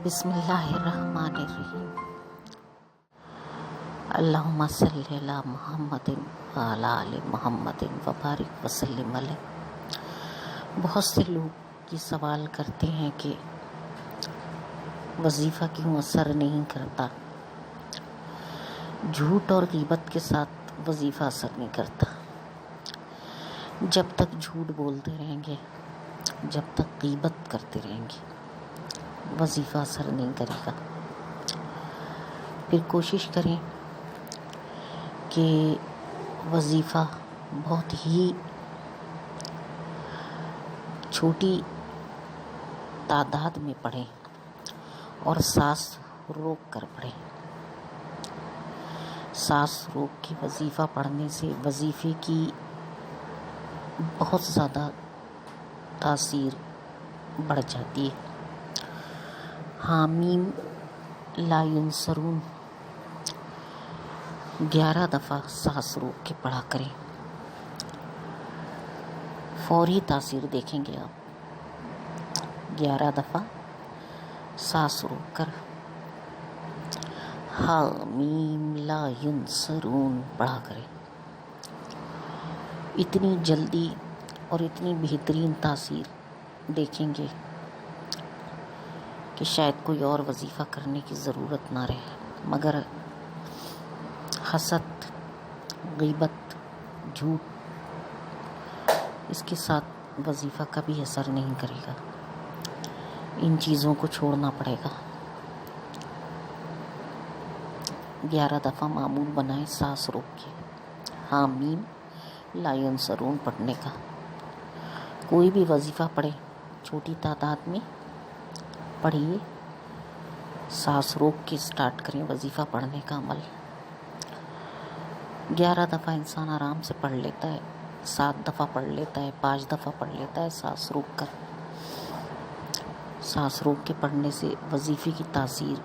بسم اللہ الرحمن الرحیم۔ اللہم صلی علی محمد وعلی آل محمد وبارک وسلم علیہ۔ بہت سے لوگ یہ سوال کرتے ہیں کہ وظیفہ کیوں اثر نہیں کرتا، جھوٹ اور غیبت کے ساتھ وظیفہ اثر نہیں کرتا۔ جب تک جھوٹ بولتے رہیں گے، جب تک غیبت کرتے رہیں گے، وظیفہ اثر نہیں کرے گا۔ پھر کوشش کریں کہ وظیفہ بہت ہی چھوٹی تعداد میں پڑھیں اور سانس روک کر پڑھیں۔ سانس روک کے وظیفہ پڑھنے سے وظیفے کی بہت زیادہ تاثیر بڑھ جاتی ہے۔ حامیم لا ینصرون 11 دفعہ سانس روک کے پڑھا کریں، فوری تاثیر دیکھیں گے آپ۔ 11 دفعہ سانس روک کر حامیم لا ینصرون پڑھا کریں، اتنی جلدی اور اتنی بہترین تاثیر دیکھیں گے کہ شاید کوئی اور وظیفہ کرنے کی ضرورت نہ رہے۔ مگر حسد، غیبت، جھوٹ، اس کے ساتھ وظیفہ کبھی اثر نہیں کرے گا۔ ان چیزوں کو چھوڑنا پڑے گا۔ 11 دفعہ معمول بنائیں سانس روک کے حامیم لا ینصرون پڑھنے کا۔ کوئی بھی وظیفہ پڑھیں، چھوٹی تعداد میں پڑھیے، سانس روک کے سٹارٹ کریں وظیفہ پڑھنے کا عمل۔ 11 دفعہ انسان آرام سے پڑھ لیتا ہے، 7 دفعہ پڑھ لیتا ہے، 5 دفعہ پڑھ لیتا ہے سانس روک کر۔ سانس روک کے پڑھنے سے وظیفے کی تاثیر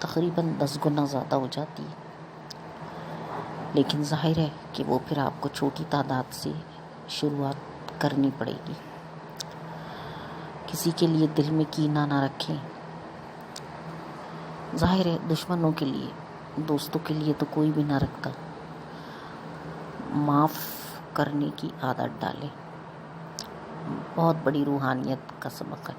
تقریباً 10 گنا زیادہ ہو جاتی ہے۔ لیکن ظاہر ہے کہ وہ پھر آپ کو چھوٹی تعداد سے شروعات کرنی پڑے گی۔ کسی کے لیے دل میں کینہ نہ رکھیں۔ ظاہر ہے دشمنوں کے لیے، دوستوں کے لیے تو کوئی بھی نہ رکھتا۔ معاف کرنے کی عادت ڈالیں، بہت بڑی روحانیت کا سبق ہے۔